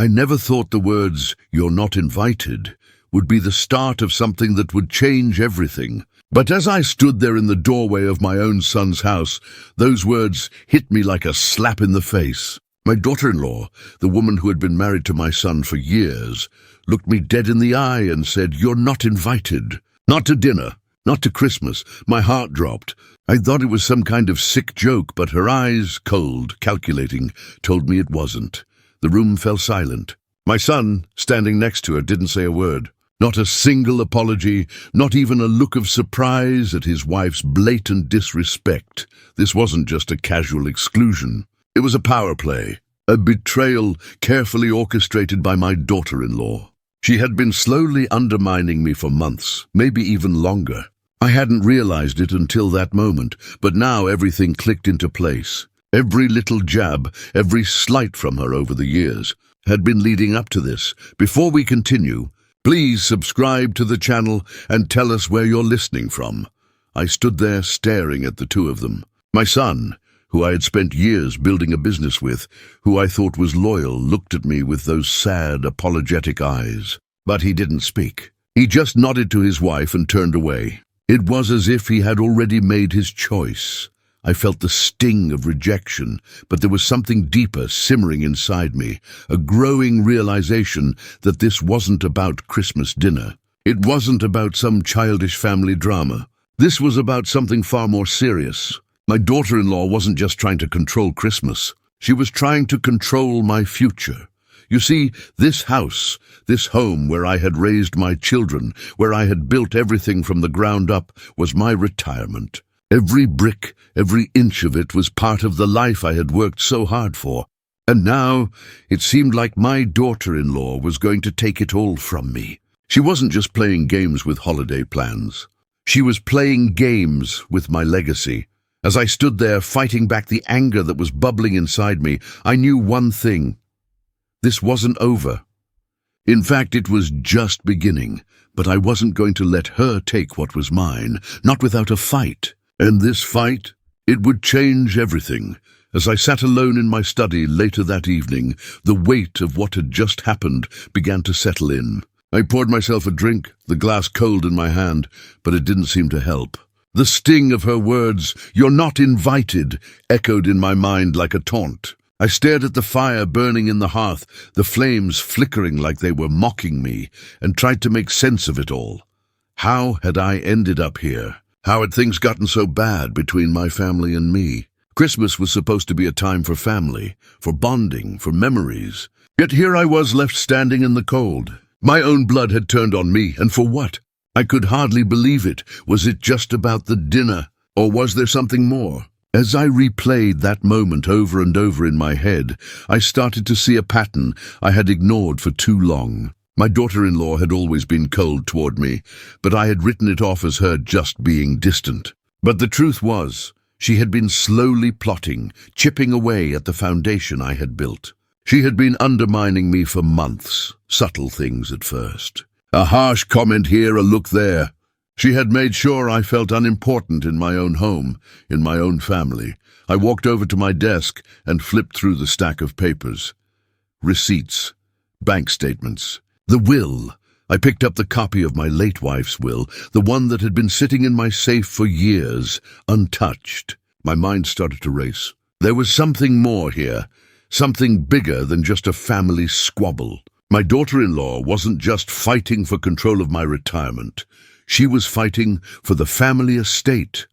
I never thought the words, "You're not invited," would be the start of something that would change everything. But as I stood there in the doorway of my own son's house, those words hit me like a slap in the face. My daughter-in-law, the woman who had been married to my son for years, looked me dead in the eye and said, "You're not invited. Not to dinner, not to Christmas." My heart dropped. I thought it was some kind of sick joke, but her eyes, cold, calculating, told me it wasn't. The room fell silent. My son, standing next to her, didn't say a word. Not a single apology, not even a look of surprise at his wife's blatant disrespect. This wasn't just a casual exclusion. It was a power play, a betrayal carefully orchestrated by my daughter-in-law. She had been slowly undermining me for months, maybe even longer. I hadn't realized it until that moment, but now everything clicked into place. Every little jab, every slight from her over the years, had been leading up to this. Before we continue, please subscribe to the channel and tell us where you're listening from. I stood there staring at the two of them. My son, who I had spent years building a business with, who I thought was loyal, looked at me with those sad, apologetic eyes. But he didn't speak. He just nodded to his wife and turned away. It was as if he had already made his choice. I felt the sting of rejection, but there was something deeper simmering inside me, a growing realization that this wasn't about Christmas dinner. It wasn't about some childish family drama. This was about something far more serious. My daughter-in-law wasn't just trying to control Christmas. She was trying to control my future. You see, this house, this home where I had raised my children, where I had built everything from the ground up, was my retirement. Every brick, every inch of it was part of the life I had worked so hard for. And now, it seemed like my daughter-in-law was going to take it all from me. She wasn't just playing games with holiday plans. She was playing games with my legacy. As I stood there fighting back the anger that was bubbling inside me, I knew one thing. This wasn't over. In fact, it was just beginning, but I wasn't going to let her take what was mine, not without a fight. And this fight, it would change everything. As I sat alone in my study later that evening, the weight of what had just happened began to settle in. I poured myself a drink, the glass cold in my hand, but it didn't seem to help. The sting of her words, "You're not invited," echoed in my mind like a taunt. I stared at the fire burning in the hearth, the flames flickering like they were mocking me, and tried to make sense of it all. How had I ended up here? How had things gotten so bad between my family and me? Christmas was supposed to be a time for family, for bonding, for memories. Yet here I was left standing in the cold. My own blood had turned on me, and for what? I could hardly believe it. Was it just about the dinner, or was there something more? As I replayed that moment over and over in my head, I started to see a pattern I had ignored for too long. My daughter-in-law had always been cold toward me, but I had written it off as her just being distant. But the truth was, she had been slowly plotting, chipping away at the foundation I had built. She had been undermining me for months, subtle things at first. A harsh comment here, a look there. She had made sure I felt unimportant in my own home, in my own family. I walked over to my desk and flipped through the stack of papers. Receipts, bank statements, the will. I picked up the copy of my late wife's will, the one that had been sitting in my safe for years, untouched. My mind started to race. There was something more here, something bigger than just a family squabble. My daughter-in-law wasn't just fighting for control of my retirement. She was fighting for the family estate.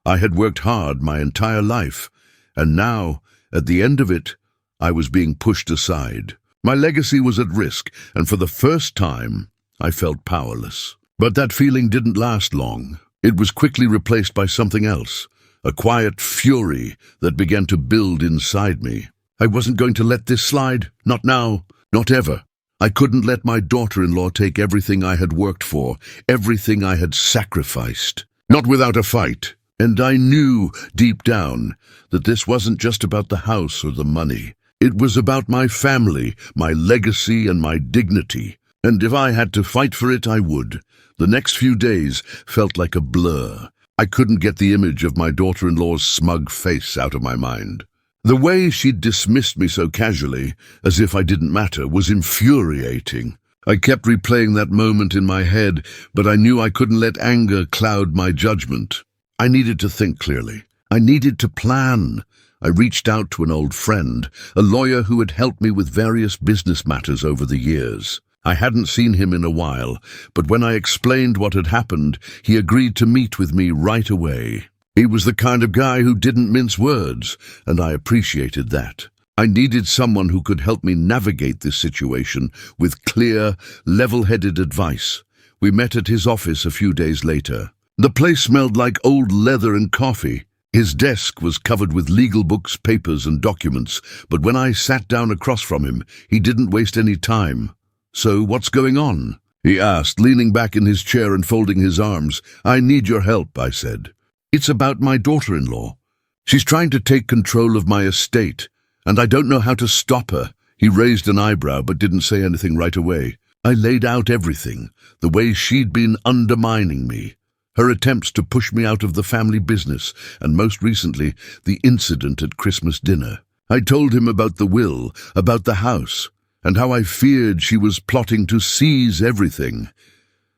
I had worked hard my entire life, and now, at the end of it, I was being pushed aside. My legacy was at risk, and for the first time, I felt powerless. But that feeling didn't last long. It was quickly replaced by something else, a quiet fury that began to build inside me. I wasn't going to let this slide, not now, not ever. I couldn't let my daughter-in-law take everything I had worked for, everything I had sacrificed. Not without a fight. And I knew, deep down, that this wasn't just about the house or the money. It was about my family, my legacy, and my dignity. And if I had to fight for it, I would. The next few days felt like a blur. I couldn't get the image of my daughter-in-law's smug face out of my mind. The way she'd dismissed me so casually, as if I didn't matter, was infuriating. I kept replaying that moment in my head, but I knew I couldn't let anger cloud my judgment. I needed to think clearly. I needed to plan. I reached out to an old friend, a lawyer who had helped me with various business matters over the years. I hadn't seen him in a while, but when I explained what had happened, he agreed to meet with me right away. He was the kind of guy who didn't mince words, and I appreciated that. I needed someone who could help me navigate this situation with clear, level-headed advice. We met at his office a few days later. The place smelled like old leather and coffee. His desk was covered with legal books, papers, and documents, but when I sat down across from him, he didn't waste any time. "So, what's going on?" he asked, leaning back in his chair and folding his arms. "I need your help," I said. "It's about my daughter-in-law. She's trying to take control of my estate, and I don't know how to stop her." He raised an eyebrow but didn't say anything right away. I laid out everything, the way she'd been undermining me, her attempts to push me out of the family business, and most recently, the incident at Christmas dinner. I told him about the will, about the house, and how I feared she was plotting to seize everything.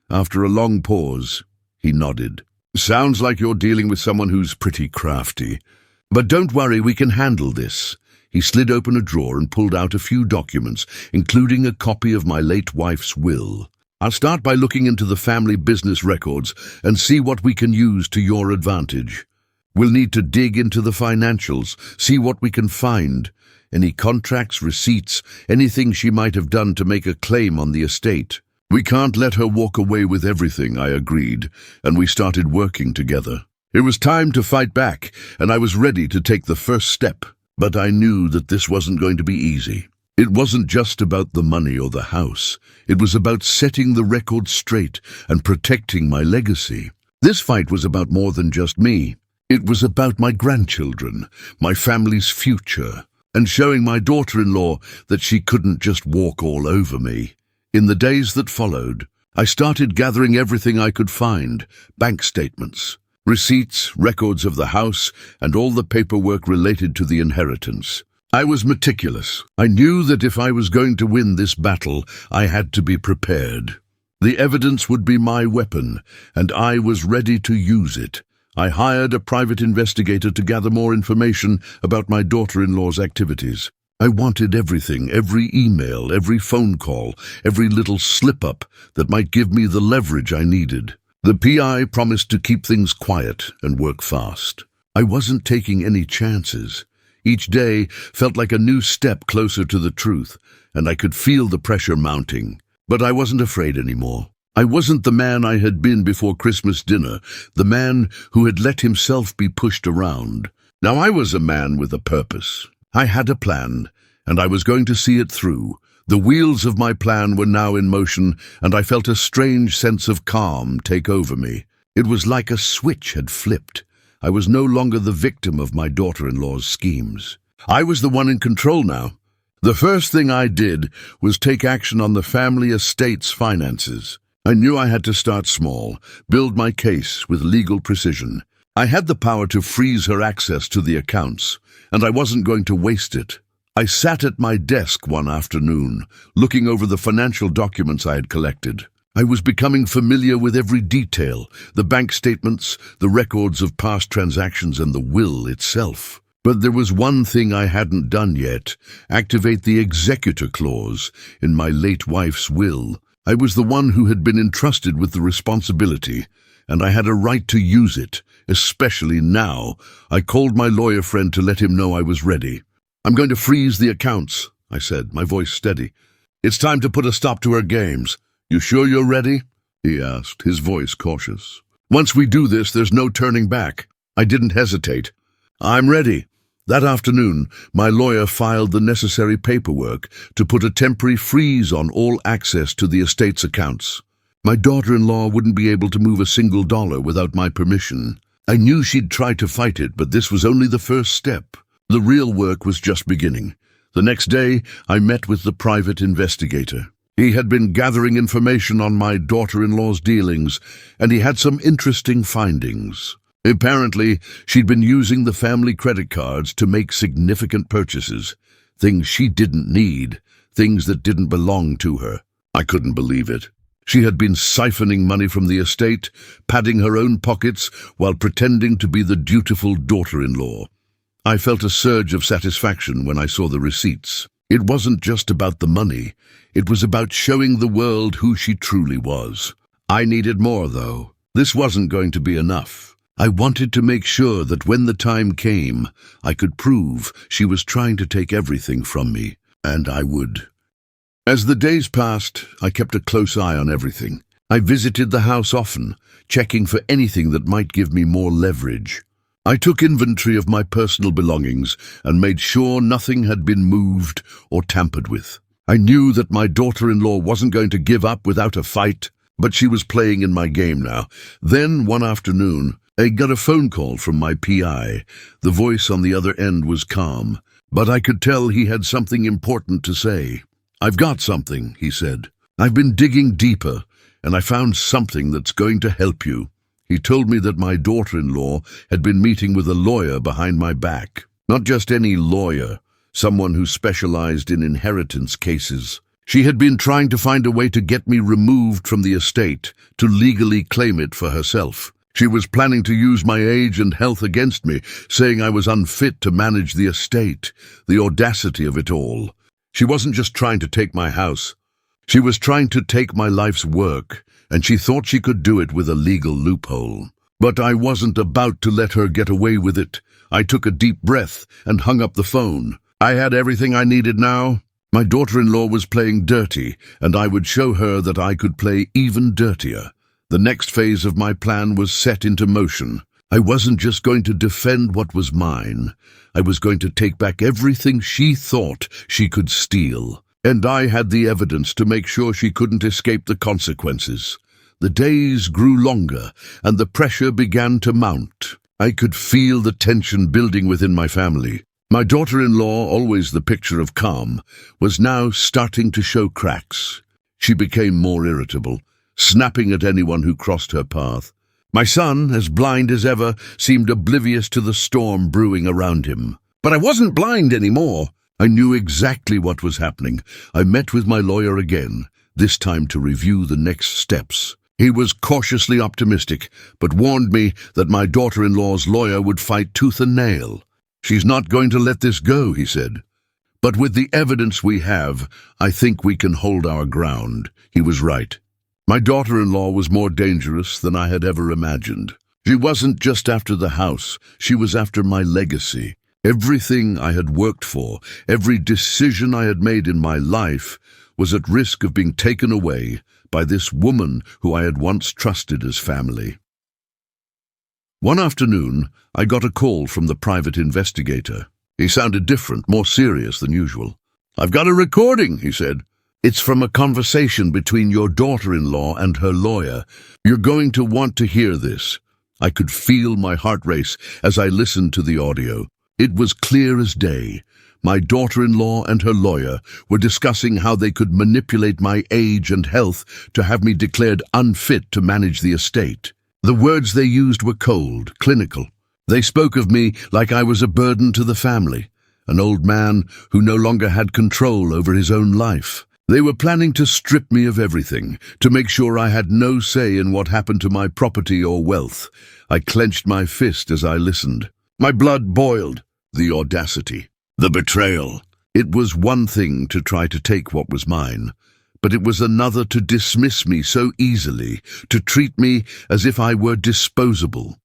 After a long pause, he nodded. "Sounds like you're dealing with someone who's pretty crafty. But don't worry, we can handle this." He slid open a drawer and pulled out a few documents, including a copy of my late wife's will. "I'll start by looking into the family business records and see what we can use to your advantage. We'll need to dig into the financials, see what we can find. Any contracts, receipts, anything she might have done to make a claim on the estate. We can't let her walk away with everything," I agreed, and we started working together. It was time to fight back, and I was ready to take the first step. But I knew that this wasn't going to be easy. It wasn't just about the money or the house. It was about setting the record straight and protecting my legacy. This fight was about more than just me. It was about my grandchildren, my family's future, and showing my daughter-in-law that she couldn't just walk all over me. In the days that followed, I started gathering everything I could find: bank statements, receipts, records of the house, and all the paperwork related to the inheritance. I was meticulous. I knew that if I was going to win this battle, I had to be prepared. The evidence would be my weapon, and I was ready to use it. I hired a private investigator to gather more information about my daughter-in-law's activities. I wanted everything, every email, every phone call, every little slip-up that might give me the leverage I needed. The PI promised to keep things quiet and work fast. I wasn't taking any chances. Each day felt like a new step closer to the truth, and I could feel the pressure mounting. But I wasn't afraid anymore. I wasn't the man I had been before Christmas dinner, the man who had let himself be pushed around. Now I was a man with a purpose. I had a plan, and I was going to see it through. The wheels of my plan were now in motion, and I felt a strange sense of calm take over me. It was like a switch had flipped. I was no longer the victim of my daughter-in-law's schemes. I was the one in control now. The first thing I did was take action on the family estate's finances. I knew I had to start small, build my case with legal precision. I had the power to freeze her access to the accounts, and I wasn't going to waste it. I sat at my desk one afternoon, looking over the financial documents I had collected. I was becoming familiar with every detail, the bank statements, the records of past transactions, and the will itself. But there was one thing I hadn't done yet: activate the executor clause in my late wife's will. I was the one who had been entrusted with the responsibility, and I had a right to use it, especially now. I called my lawyer friend to let him know I was ready. "I'm going to freeze the accounts," I said, my voice steady. "It's time to put a stop to her games. You sure you're ready?" he asked, his voice cautious. "Once we do this, there's no turning back." I didn't hesitate. "I'm ready." That afternoon, my lawyer filed the necessary paperwork to put a temporary freeze on all access to the estate's accounts. My daughter-in-law wouldn't be able to move a single dollar without my permission. I knew she'd try to fight it, but this was only the first step. The real work was just beginning. The next day, I met with the private investigator. He had been gathering information on my daughter-in-law's dealings, and he had some interesting findings. Apparently, she'd been using the family credit cards to make significant purchases, things she didn't need, things that didn't belong to her. I couldn't believe it. She had been siphoning money from the estate, padding her own pockets while pretending to be the dutiful daughter-in-law. I felt a surge of satisfaction when I saw the receipts. It wasn't just about the money. It was about showing the world who she truly was. I needed more, though. This wasn't going to be enough. I wanted to make sure that when the time came, I could prove she was trying to take everything from me, and I would. As the days passed, I kept a close eye on everything. I visited the house often, checking for anything that might give me more leverage. I took inventory of my personal belongings and made sure nothing had been moved or tampered with. I knew that my daughter-in-law wasn't going to give up without a fight, but she was playing in my game now. Then, one afternoon, I got a phone call from my PI. The voice on the other end was calm, but I could tell he had something important to say. "I've got something," he said. "I've been digging deeper, and I found something that's going to help you." He told me that my daughter-in-law had been meeting with a lawyer behind my back. Not just any lawyer, someone who specialized in inheritance cases. She had been trying to find a way to get me removed from the estate, to legally claim it for herself. She was planning to use my age and health against me, saying I was unfit to manage the estate. The audacity of it all. She wasn't just trying to take my house. She was trying to take my life's work, and she thought she could do it with a legal loophole. But I wasn't about to let her get away with it. I took a deep breath and hung up the phone. I had everything I needed now. My daughter-in-law was playing dirty, and I would show her that I could play even dirtier. The next phase of my plan was set into motion. I wasn't just going to defend what was mine. I was going to take back everything she thought she could steal. And I had the evidence to make sure she couldn't escape the consequences. The days grew longer, and the pressure began to mount. I could feel the tension building within my family. My daughter-in-law, always the picture of calm, was now starting to show cracks. She became more irritable, snapping at anyone who crossed her path. My son, as blind as ever, seemed oblivious to the storm brewing around him. But I wasn't blind anymore. I knew exactly what was happening. I met with my lawyer again, this time to review the next steps. He was cautiously optimistic, but warned me that my daughter-in-law's lawyer would fight tooth and nail. "She's not going to let this go," he said. "But with the evidence we have, I think we can hold our ground." He was right. My daughter-in-law was more dangerous than I had ever imagined. She wasn't just after the house, she was after my legacy. Everything I had worked for, every decision I had made in my life, was at risk of being taken away by this woman who I had once trusted as family. One afternoon, I got a call from the private investigator. He sounded different, more serious than usual. "I've got a recording," he said. "It's from a conversation between your daughter-in-law and her lawyer. You're going to want to hear this." I could feel my heart race as I listened to the audio. It was clear as day. My daughter-in-law and her lawyer were discussing how they could manipulate my age and health to have me declared unfit to manage the estate. The words they used were cold, clinical. They spoke of me like I was a burden to the family, an old man who no longer had control over his own life. They were planning to strip me of everything, to make sure I had no say in what happened to my property or wealth. I clenched my fist as I listened. My blood boiled. The audacity. The betrayal. It was one thing to try to take what was mine, but it was another to dismiss me so easily, to treat me as if I were disposable.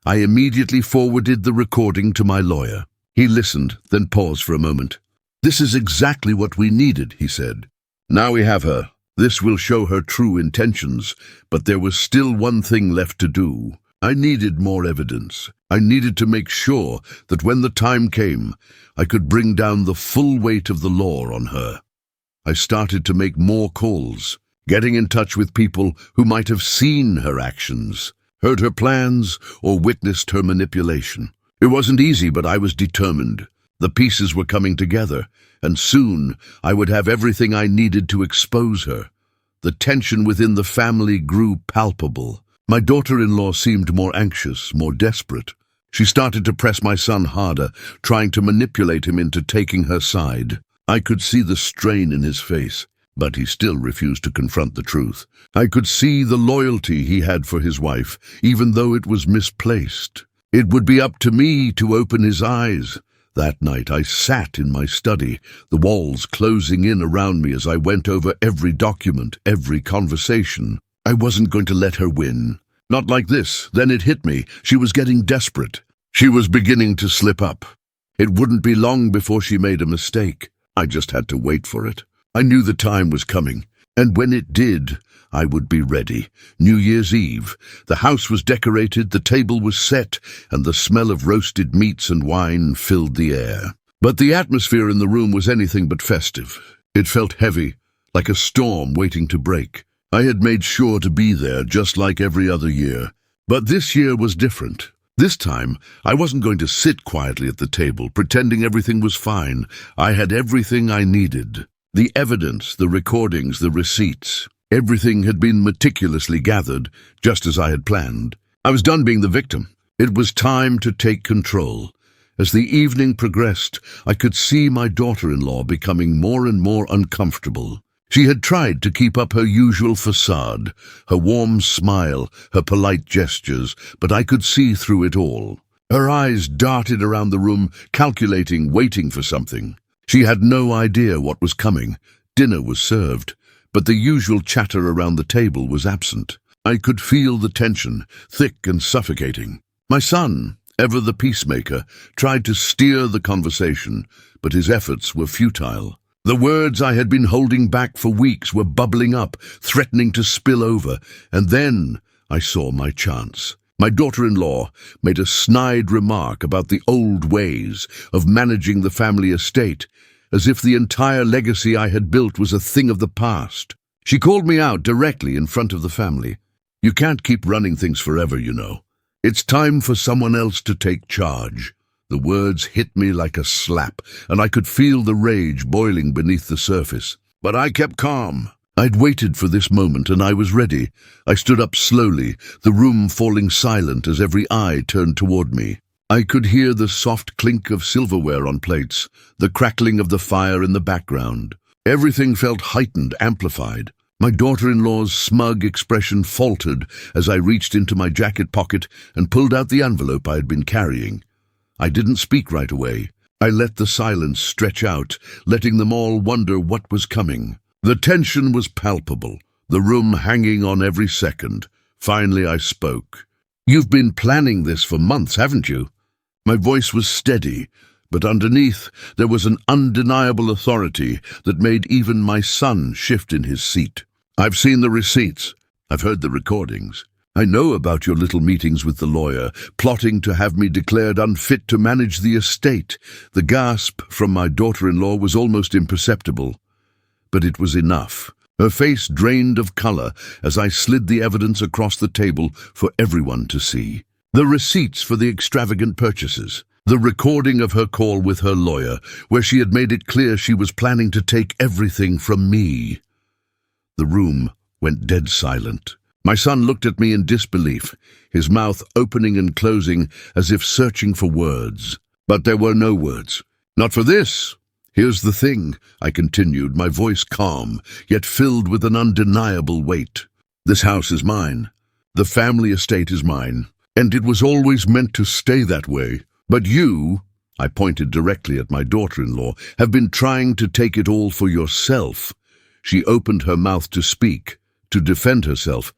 I immediately forwarded the recording to my lawyer. He listened, then paused for a moment. "This is exactly what we needed," he said. "Now we have her. This will show her true intentions, but there was still one thing left to do. I needed more evidence. I needed to make sure that when the time came, I could bring down the full weight of the law on her." I started to make more calls, getting in touch with people who might have seen her actions, heard her plans, or witnessed her manipulation. It wasn't easy, but I was determined. The pieces were coming together, and soon I would have everything I needed to expose her. The tension within the family grew palpable. My daughter-in-law seemed more anxious, more desperate. She started to press my son harder, trying to manipulate him into taking her side. I could see the strain in his face, but he still refused to confront the truth. I could see the loyalty he had for his wife, even though it was misplaced. It would be up to me to open his eyes. That night I sat in my study, the walls closing in around me as I went over every document, every conversation. I wasn't going to let her win. Not like this. Then it hit me. She was getting desperate. She was beginning to slip up. It wouldn't be long before she made a mistake. I just had to wait for it. I knew the time was coming, and when it did, I would be ready. New Year's Eve. The house was decorated, the table was set, and the smell of roasted meats and wine filled the air. But the atmosphere in the room was anything but festive. It felt heavy, like a storm waiting to break. I had made sure to be there, just like every other year. But this year was different. This time, I wasn't going to sit quietly at the table, pretending everything was fine. I had everything I needed. The evidence, the recordings, the receipts. Everything had been meticulously gathered, just as I had planned. I was done being the victim. It was time to take control. As the evening progressed, I could see my daughter-in-law becoming more and more uncomfortable. She had tried to keep up her usual facade, her warm smile, her polite gestures, but I could see through it all. Her eyes darted around the room, calculating, waiting for something. She had no idea what was coming. Dinner was served, but the usual chatter around the table was absent. I could feel the tension, thick and suffocating. My son, ever the peacemaker, tried to steer the conversation, but his efforts were futile. The words I had been holding back for weeks were bubbling up, threatening to spill over, and then I saw my chance. My daughter-in-law made a snide remark about the old ways of managing the family estate, as if the entire legacy I had built was a thing of the past. She called me out directly in front of the family. You can't keep running things forever, you know. It's time for someone else to take charge. The words hit me like a slap, and I could feel the rage boiling beneath the surface. But I kept calm. I'd waited for this moment, and I was ready. I stood up slowly, the room falling silent as every eye turned toward me. I could hear the soft clink of silverware on plates, the crackling of the fire in the background. Everything felt heightened, amplified. My daughter-in-law's smug expression faltered as I reached into my jacket pocket and pulled out the envelope I had been carrying. I didn't speak right away. I let the silence stretch out, letting them all wonder what was coming. The tension was palpable, the room hanging on every second. Finally I spoke. You've been planning this for months, haven't you? My voice was steady, but underneath there was an undeniable authority that made even my son shift in his seat. I've seen the receipts. I've heard the recordings. I know about your little meetings with the lawyer, plotting to have me declared unfit to manage the estate. The gasp from my daughter-in-law was almost imperceptible. But it was enough. Her face drained of color as I slid the evidence across the table for everyone to see. The receipts for the extravagant purchases. The recording of her call with her lawyer, where she had made it clear she was planning to take everything from me. The room went dead silent. My son looked at me in disbelief, his mouth opening and closing as if searching for words. But there were no words. Not for this. Here's the thing, I continued, my voice calm, yet filled with an undeniable weight. This house is mine. The family estate is mine. And it was always meant to stay that way. But you, I pointed directly at my daughter-in-law, have been trying to take it all for yourself. She opened her mouth to speak, to defend herself,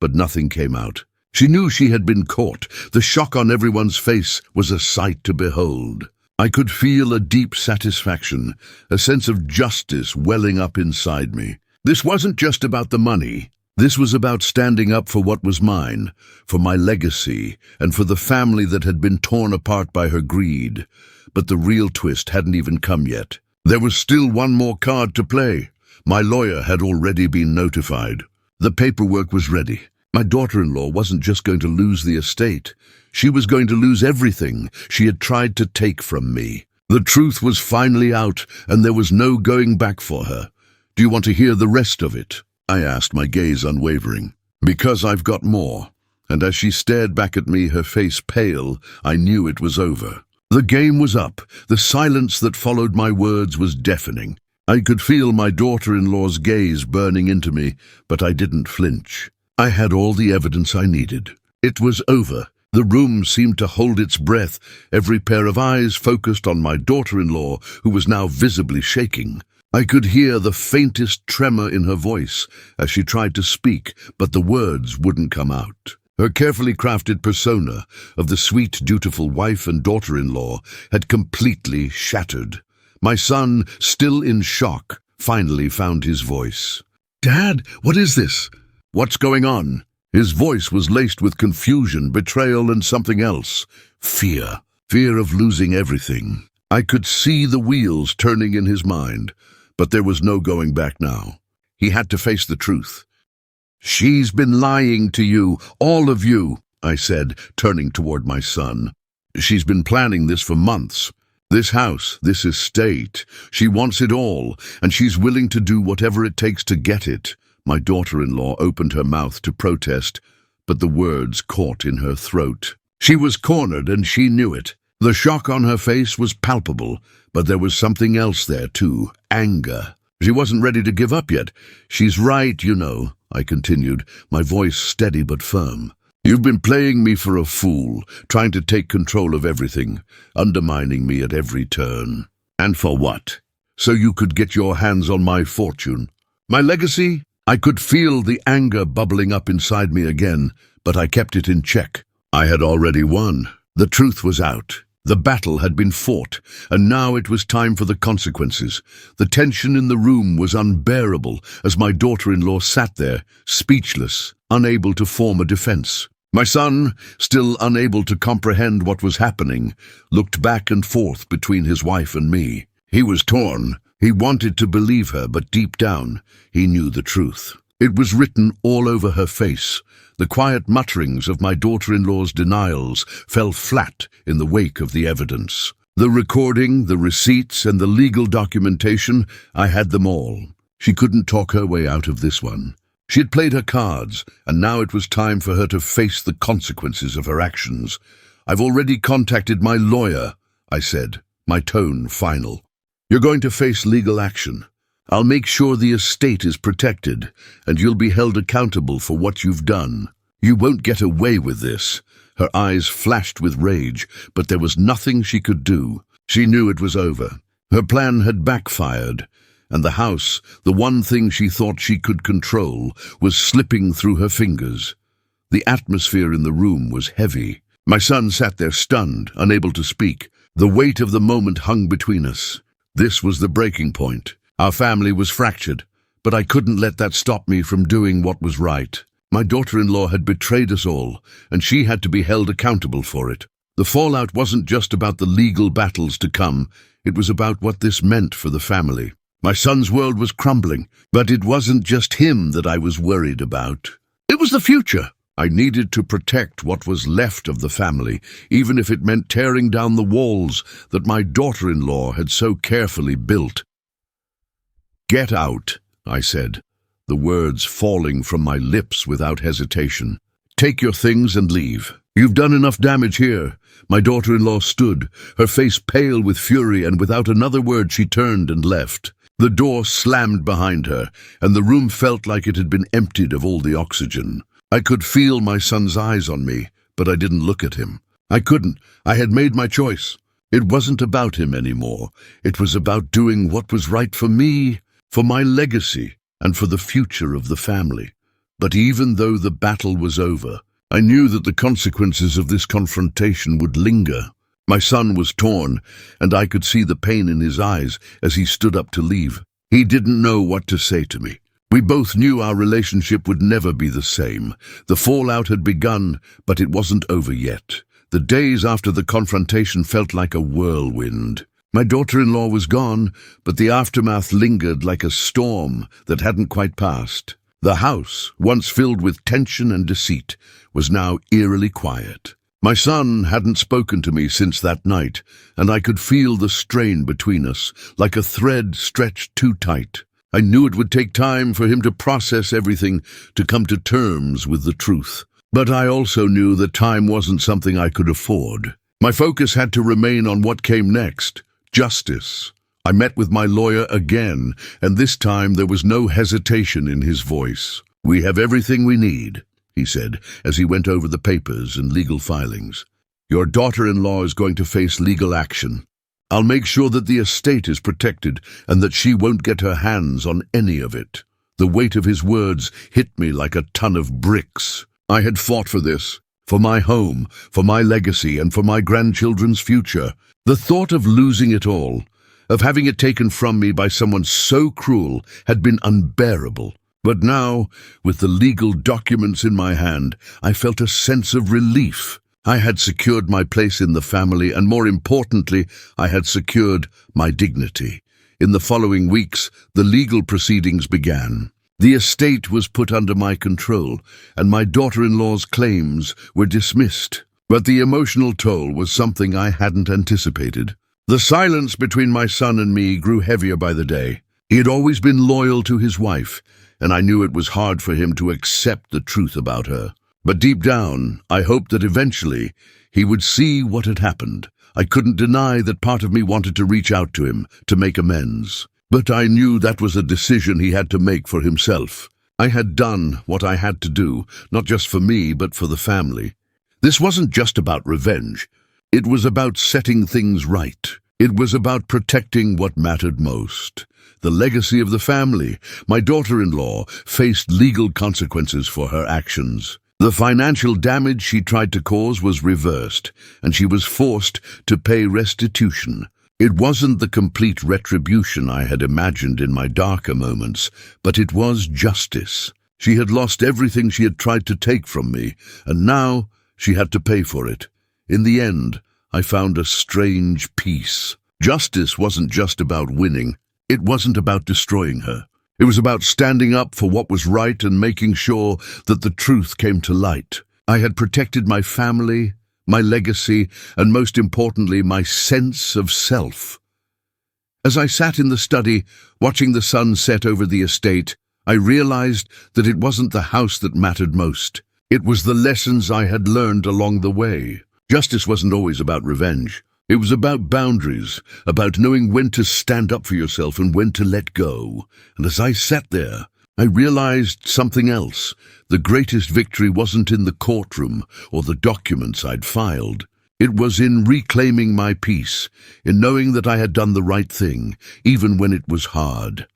but nothing came out. She knew she had been caught. The shock on everyone's face was a sight to behold. I could feel a deep satisfaction, a sense of justice welling up inside me. This wasn't just about the money. This was about standing up for what was mine, for my legacy, and for the family that had been torn apart by her greed. But the real twist hadn't even come yet. There was still one more card to play. My lawyer had already been notified. The paperwork was ready. My daughter-in-law wasn't just going to lose the estate. She was going to lose everything she had tried to take from me. The truth was finally out, and there was no going back for her. Do you want to hear the rest of it? I asked, my gaze unwavering. Because I've got more. and as she stared back at me, her face pale, I knew it was over. The game was up. The silence that followed my words was deafening. I could feel my daughter-in-law's gaze burning into me, but I didn't flinch. I had all the evidence I needed. It was over. The room seemed to hold its breath, every pair of eyes focused on my daughter-in-law, who was now visibly shaking. I could hear the faintest tremor in her voice as she tried to speak, but the words wouldn't come out. Her carefully crafted persona of the sweet, dutiful wife and daughter-in-law had completely shattered. My son, still in shock, finally found his voice. "Dad, what is this? What's going on?" His voice was laced with confusion, betrayal, and something else. Fear. Fear of losing everything. I could see the wheels turning in his mind, but there was no going back now. He had to face the truth. "She's been lying to you, all of you," I said, turning toward my son. "She's been planning this for months. This house, this estate. She wants it all, and she's willing to do whatever it takes to get it." My daughter-in-law opened her mouth to protest, but the words caught in her throat. She was cornered, and she knew it. The shock on her face was palpable, but there was something else there too, anger. She wasn't ready to give up yet. "She's right, you know," I continued, my voice steady but firm. "You've been playing me for a fool, trying to take control of everything, undermining me at every turn. And for what? So you could get your hands on my fortune. My legacy?" I could feel the anger bubbling up inside me again, but I kept it in check. I had already won. The truth was out. The battle had been fought, and now it was time for the consequences. The tension in the room was unbearable as my daughter-in-law sat there, speechless, unable to form a defense. My son, still unable to comprehend what was happening, looked back and forth between his wife and me. He was torn. He wanted to believe her, but deep down, he knew the truth. It was written all over her face. The quiet mutterings of my daughter-in-law's denials fell flat in the wake of the evidence. The recording, the receipts, and the legal documentation, I had them all. She couldn't talk her way out of this one. She had played her cards, and now it was time for her to face the consequences of her actions. "I've already contacted my lawyer," I said, my tone final. "You're going to face legal action. I'll make sure the estate is protected, and you'll be held accountable for what you've done. You won't get away with this." Her eyes flashed with rage, but there was nothing she could do. She knew it was over. Her plan had backfired, and the house, the one thing she thought she could control, was slipping through her fingers. The atmosphere in the room was heavy. My son sat there stunned, unable to speak. The weight of the moment hung between us. This was the breaking point. Our family was fractured, but I couldn't let that stop me from doing what was right. My daughter-in-law had betrayed us all, and she had to be held accountable for it. The fallout wasn't just about the legal battles to come, it was about what this meant for the family. My son's world was crumbling, but it wasn't just him that I was worried about. It was the future. I needed to protect what was left of the family, even if it meant tearing down the walls that my daughter-in-law had so carefully built. "Get out," I said, the words falling from my lips without hesitation. "Take your things and leave. You've done enough damage here." My daughter-in-law stood, her face pale with fury, and without another word she turned and left. The door slammed behind her, and the room felt like it had been emptied of all the oxygen. I could feel my son's eyes on me, but I didn't look at him. I couldn't. I had made my choice. It wasn't about him anymore. It was about doing what was right for me, for my legacy, and for the future of the family. But even though the battle was over, I knew that the consequences of this confrontation would linger. My son was torn, and I could see the pain in his eyes as he stood up to leave. He didn't know what to say to me. We both knew our relationship would never be the same. The fallout had begun, but it wasn't over yet. The days after the confrontation felt like a whirlwind. My daughter-in-law was gone, but the aftermath lingered like a storm that hadn't quite passed. The house, once filled with tension and deceit, was now eerily quiet. My son hadn't spoken to me since that night, and I could feel the strain between us, like a thread stretched too tight. I knew it would take time for him to process everything, to come to terms with the truth. But I also knew that time wasn't something I could afford. My focus had to remain on what came next: justice. I met with my lawyer again, and this time there was no hesitation in his voice. "We have everything we need," he said, as he went over the papers and legal filings. "Your daughter-in-law is going to face legal action. I'll make sure that the estate is protected and that she won't get her hands on any of it." The weight of his words hit me like a ton of bricks. I had fought for this, for my home, for my legacy, and for my grandchildren's future. The thought of losing it all, of having it taken from me by someone so cruel, had been unbearable. But now, with the legal documents in my hand, I felt a sense of relief. I had secured my place in the family, and more importantly, I had secured my dignity. In the following weeks, the legal proceedings began. The estate was put under my control, and my daughter-in-law's claims were dismissed. But the emotional toll was something I hadn't anticipated. The silence between my son and me grew heavier by the day. He had always been loyal to his wife, and I knew it was hard for him to accept the truth about her. But deep down, I hoped that eventually he would see what had happened. I couldn't deny that part of me wanted to reach out to him, to make amends. But I knew that was a decision he had to make for himself. I had done what I had to do, not just for me, but for the family. This wasn't just about revenge. It was about setting things right. It was about protecting what mattered most. The legacy of the family. My daughter-in-law faced legal consequences for her actions. The financial damage she tried to cause was reversed, and she was forced to pay restitution. It wasn't the complete retribution I had imagined in my darker moments, but it was justice. She had lost everything she had tried to take from me, and now she had to pay for it. In the end, I found a strange peace. Justice wasn't just about winning. It wasn't about destroying her. It was about standing up for what was right and making sure that the truth came to light. I had protected my family, my legacy, and most importantly, my sense of self. As I sat in the study, watching the sun set over the estate, I realized that it wasn't the house that mattered most. It was the lessons I had learned along the way. Justice wasn't always about revenge. It was about boundaries, about knowing when to stand up for yourself and when to let go. And as I sat there, I realized something else. The greatest victory wasn't in the courtroom or the documents I'd filed. It was in reclaiming my peace, in knowing that I had done the right thing, even when it was hard.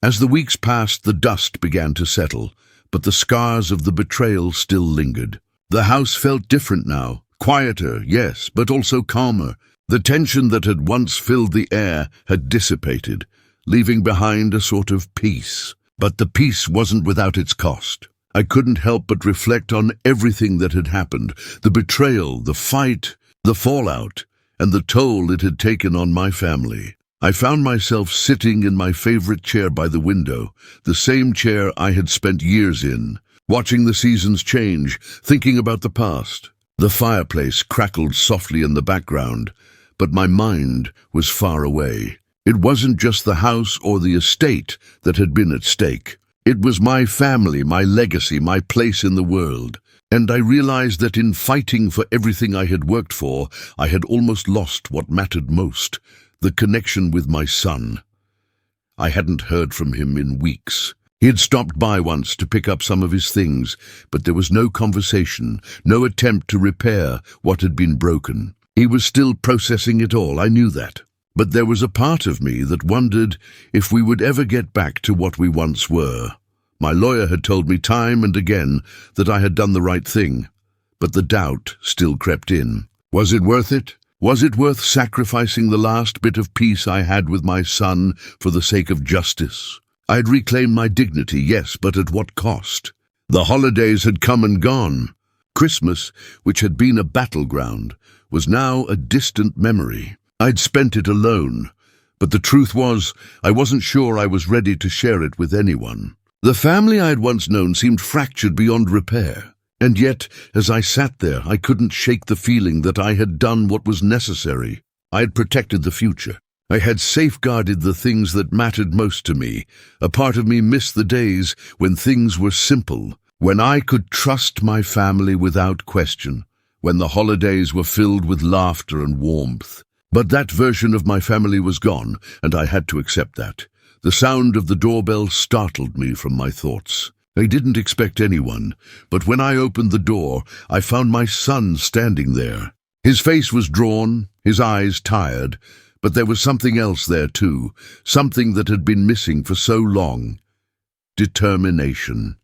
As the weeks passed, the dust began to settle, but the scars of the betrayal still lingered. The house felt different now. Quieter, yes, but also calmer. The tension that had once filled the air had dissipated, leaving behind a sort of peace. But the peace wasn't without its cost. I couldn't help but reflect on everything that had happened, the betrayal, the fight, the fallout, and the toll it had taken on my family. I found myself sitting in my favorite chair by the window, the same chair I had spent years in, watching the seasons change, thinking about the past. The fireplace crackled softly in the background, but my mind was far away. It wasn't just the house or the estate that had been at stake. It was my family, my legacy, my place in the world. And I realized that in fighting for everything I had worked for, I had almost lost what mattered most, the connection with my son. I hadn't heard from him in weeks. He had stopped by once to pick up some of his things, but there was no conversation, no attempt to repair what had been broken. He was still processing it all, I knew that. But there was a part of me that wondered if we would ever get back to what we once were. My lawyer had told me time and again that I had done the right thing, but the doubt still crept in. Was it worth it? Was it worth sacrificing the last bit of peace I had with my son for the sake of justice? I had reclaimed my dignity, yes, but at what cost? The holidays had come and gone. Christmas, which had been a battleground, was now a distant memory. I'd spent it alone, but the truth was, I wasn't sure I was ready to share it with anyone. The family I had once known seemed fractured beyond repair, and yet, as I sat there, I couldn't shake the feeling that I had done what was necessary. I had protected the future. I had safeguarded the things that mattered most to me. A part of me missed the days when things were simple, when I could trust my family without question, when the holidays were filled with laughter and warmth. But that version of my family was gone, and I had to accept that. The sound of the doorbell startled me from my thoughts. I didn't expect anyone, but when I opened the door, I found my son standing there. His face was drawn, his eyes tired, but there was something else there too, something that had been missing for so long. Determination.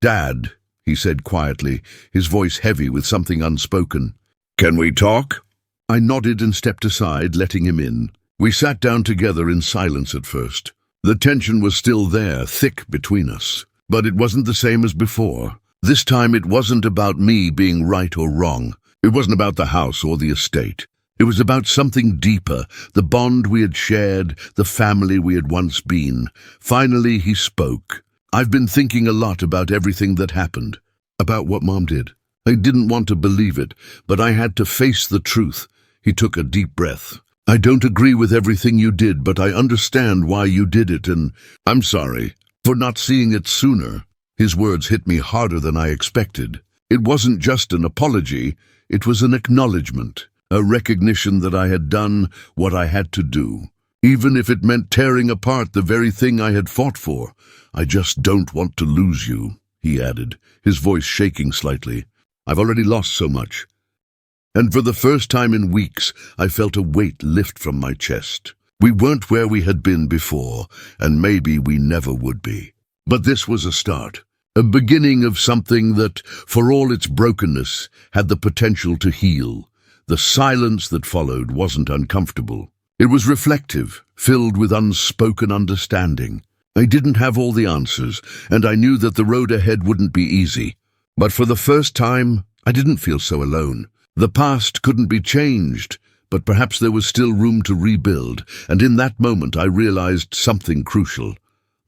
"Dad," he said quietly, his voice heavy with something unspoken. "Can we talk?" I nodded and stepped aside, letting him in. We sat down together in silence at first. The tension was still there, thick between us. But it wasn't the same as before. This time it wasn't about me being right or wrong. It wasn't about the house or the estate. It was about something deeper, the bond we had shared, the family we had once been. Finally he spoke. "I've been thinking a lot about everything that happened, about what Mom did. I didn't want to believe it, but I had to face the truth." He took a deep breath. "I don't agree with everything you did, but I understand why you did it, and I'm sorry for not seeing it sooner." His words hit me harder than I expected. It wasn't just an apology, it was an acknowledgement, a recognition that I had done what I had to do, even if it meant tearing apart the very thing I had fought for. "I just don't want to lose you," he added, his voice shaking slightly. "I've already lost so much." And for the first time in weeks, I felt a weight lift from my chest. We weren't where we had been before, and maybe we never would be. But this was a start, a beginning of something that, for all its brokenness, had the potential to heal. The silence that followed wasn't uncomfortable. It was reflective, filled with unspoken understanding. I didn't have all the answers, and I knew that the road ahead wouldn't be easy. But for the first time, I didn't feel so alone. The past couldn't be changed, but perhaps there was still room to rebuild, and in that moment I realized something crucial.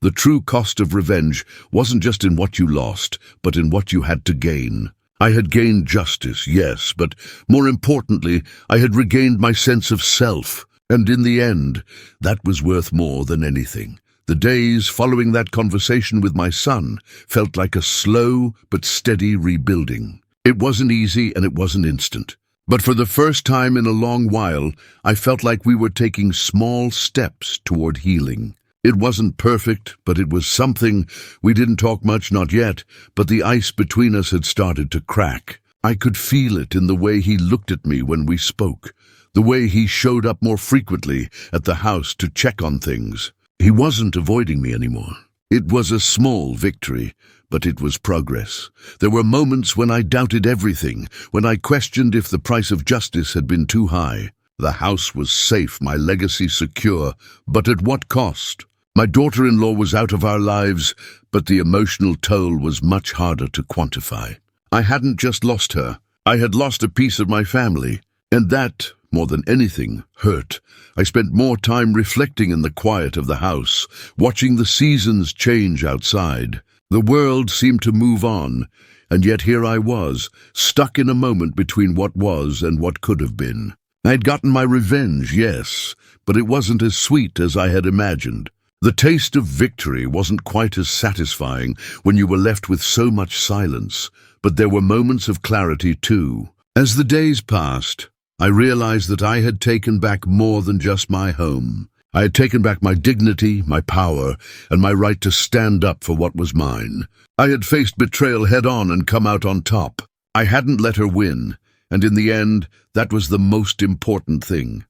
The true cost of revenge wasn't just in what you lost, but in what you had to gain. I had gained justice, yes, but more importantly, I had regained my sense of self, and in the end, that was worth more than anything. The days following that conversation with my son felt like a slow but steady rebuilding. It wasn't easy and it wasn't instant. But for the first time in a long while, I felt like we were taking small steps toward healing. It wasn't perfect, but it was something. We didn't talk much, not yet, but the ice between us had started to crack. I could feel it in the way he looked at me when we spoke, the way he showed up more frequently at the house to check on things. He wasn't avoiding me anymore. It was a small victory, but it was progress. There were moments when I doubted everything, when I questioned if the price of justice had been too high. The house was safe, my legacy secure, but at what cost? My daughter-in-law was out of our lives, but the emotional toll was much harder to quantify. I hadn't just lost her. I had lost a piece of my family, and that, more than anything, hurt. I spent more time reflecting in the quiet of the house, watching the seasons change outside. The world seemed to move on, and yet here I was, stuck in a moment between what was and what could have been. I had gotten my revenge, yes, but it wasn't as sweet as I had imagined. The taste of victory wasn't quite as satisfying when you were left with so much silence, but there were moments of clarity too. As the days passed, I realized that I had taken back more than just my home. I had taken back my dignity, my power, and my right to stand up for what was mine. I had faced betrayal head-on and come out on top. I hadn't let her win, and in the end, that was the most important thing.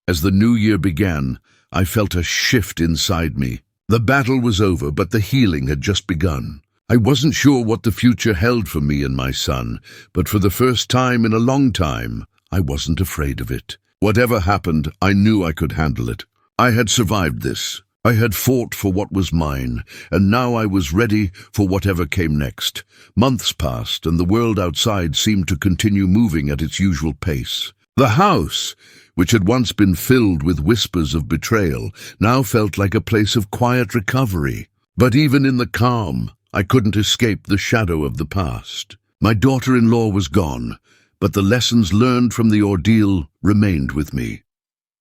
As the new year began, I felt a shift inside me. The battle was over, but the healing had just begun. I wasn't sure what the future held for me and my son, but for the first time in a long time, I wasn't afraid of it. Whatever happened, I knew I could handle it. I had survived this. I had fought for what was mine, and now I was ready for whatever came next. Months passed, and the world outside seemed to continue moving at its usual pace. The house, which had once been filled with whispers of betrayal, now felt like a place of quiet recovery. But even in the calm, I couldn't escape the shadow of the past. My daughter-in-law was gone, but the lessons learned from the ordeal remained with me.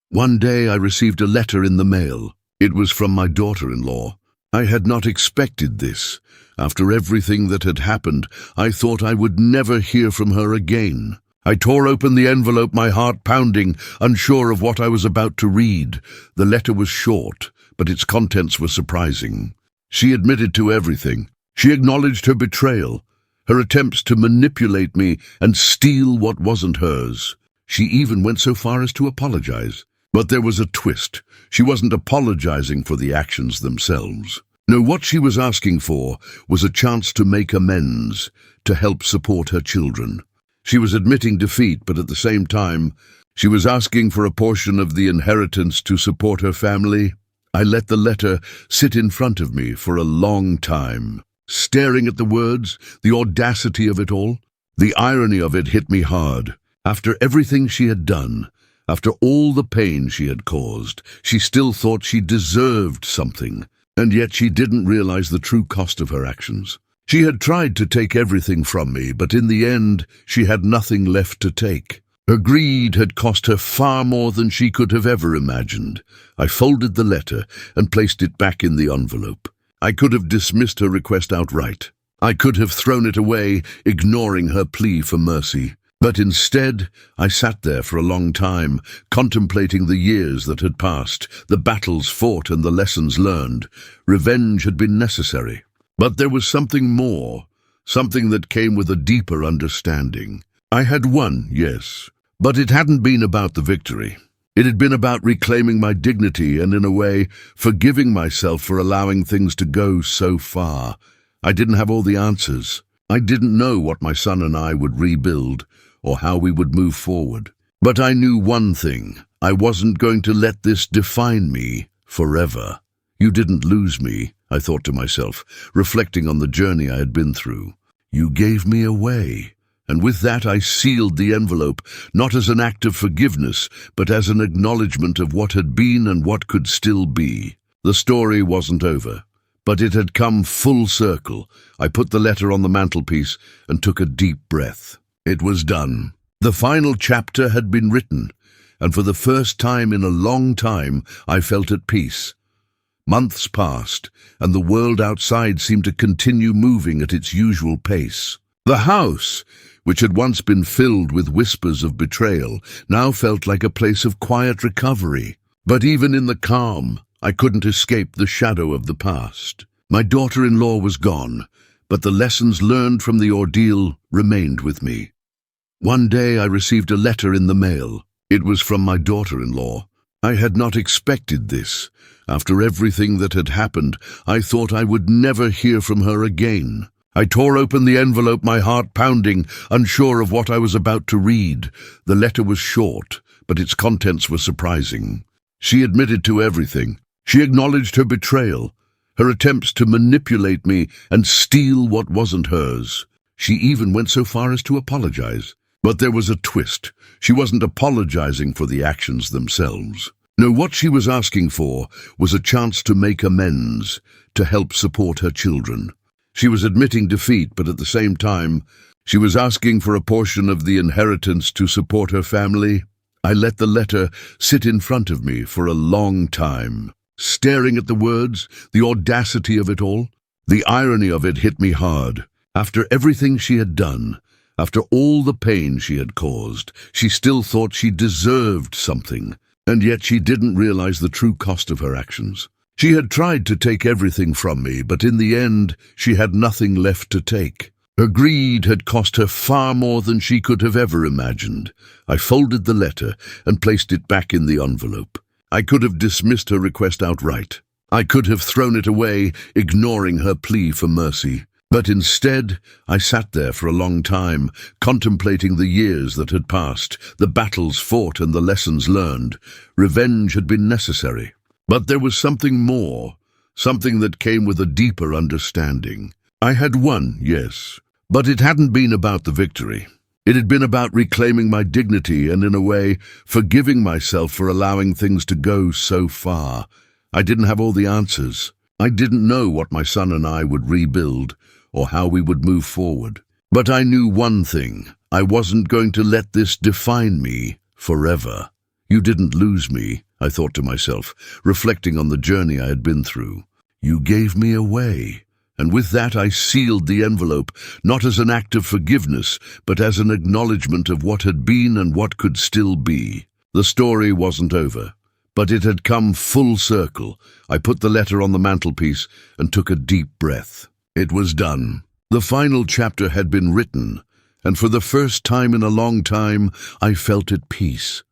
One day I received a letter in the mail. It was from my daughter-in-law. I had not expected this. After everything that had happened, I thought I would never hear from her again. I tore open the envelope, my heart pounding, unsure of what I was about to read. The letter was short, but its contents were surprising. She admitted to everything. She acknowledged her betrayal, her attempts to manipulate me and steal what wasn't hers. She even went so far as to apologize. But there was a twist. She wasn't apologizing for the actions themselves. No, what she was asking for was a chance to make amends, to help support her children. She was admitting defeat, but at the same time, she was asking for a portion of the inheritance to support her family. I let the letter sit in front of me for a long time, staring at the words, the audacity of it all. The irony of it hit me hard. After everything she had done, after all the pain she had caused, she still thought she deserved something, and yet she didn't realize the true cost of her actions. She had tried to take everything from me, but in the end, she had nothing left to take. Her greed had cost her far more than she could have ever imagined. I folded the letter and placed it back in the envelope. I could have dismissed her request outright. I could have thrown it away, ignoring her plea for mercy. But instead, I sat there for a long time, contemplating the years that had passed, the battles fought and the lessons learned. Revenge had been necessary. But there was something more, something that came with a deeper understanding. I had won, yes, but it hadn't been about the victory. It had been about reclaiming my dignity and, in a way, forgiving myself for allowing things to go so far. I didn't have all the answers. I didn't know what my son and I would rebuild, or how we would move forward. But I knew one thing. I wasn't going to let this define me forever. You didn't lose me, I thought to myself, reflecting on the journey I had been through. You gave me away. And with that I sealed the envelope, not as an act of forgiveness, but as an acknowledgement of what had been and what could still be. The story wasn't over, but it had come full circle. I put the letter on the mantelpiece and took a deep breath. It was done. The final chapter had been written, and for the first time in a long time, I felt at peace. Months passed, and the world outside seemed to continue moving at its usual pace. The house, which had once been filled with whispers of betrayal, now felt like a place of quiet recovery. But even in the calm, I couldn't escape the shadow of the past. My daughter-in-law was gone, but the lessons learned from the ordeal remained with me. One day I received a letter in the mail. It was from my daughter-in-law. I had not expected this. After everything that had happened, I thought I would never hear from her again. I tore open the envelope, my heart pounding, unsure of what I was about to read. The letter was short, but its contents were surprising. She admitted to everything. She acknowledged her betrayal, her attempts to manipulate me and steal what wasn't hers. She even went so far as to apologize. But there was a twist. She wasn't apologizing for the actions themselves. No, what she was asking for was a chance to make amends, to help support her children. She was admitting defeat, but at the same time, she was asking for a portion of the inheritance to support her family. I let the letter sit in front of me for a long time, staring at the words, the audacity of it all. The irony of it hit me hard. After everything she had done, after all the pain she had caused, she still thought she deserved something, and yet she didn't realize the true cost of her actions. She had tried to take everything from me, but in the end, she had nothing left to take. Her greed had cost her far more than she could have ever imagined. I folded the letter and placed it back in the envelope. I could have dismissed her request outright. I could have thrown it away, ignoring her plea for mercy. But instead, I sat there for a long time, contemplating the years that had passed, the battles fought and the lessons learned. Revenge had been necessary. But there was something more, something that came with a deeper understanding. I had won, yes, but it hadn't been about the victory. It had been about reclaiming my dignity and, in a way, forgiving myself for allowing things to go so far. I didn't have all the answers. I didn't know what my son and I would rebuild, or how we would move forward. But I knew one thing. I wasn't going to let this define me forever. You didn't lose me, I thought to myself, reflecting on the journey I had been through. You gave me away. And with that I sealed the envelope, not as an act of forgiveness, but as an acknowledgement of what had been and what could still be. The story wasn't over, but it had come full circle. I put the letter on the mantelpiece and took a deep breath. It was done. The final chapter had been written, and for the first time in a long time, I felt at peace.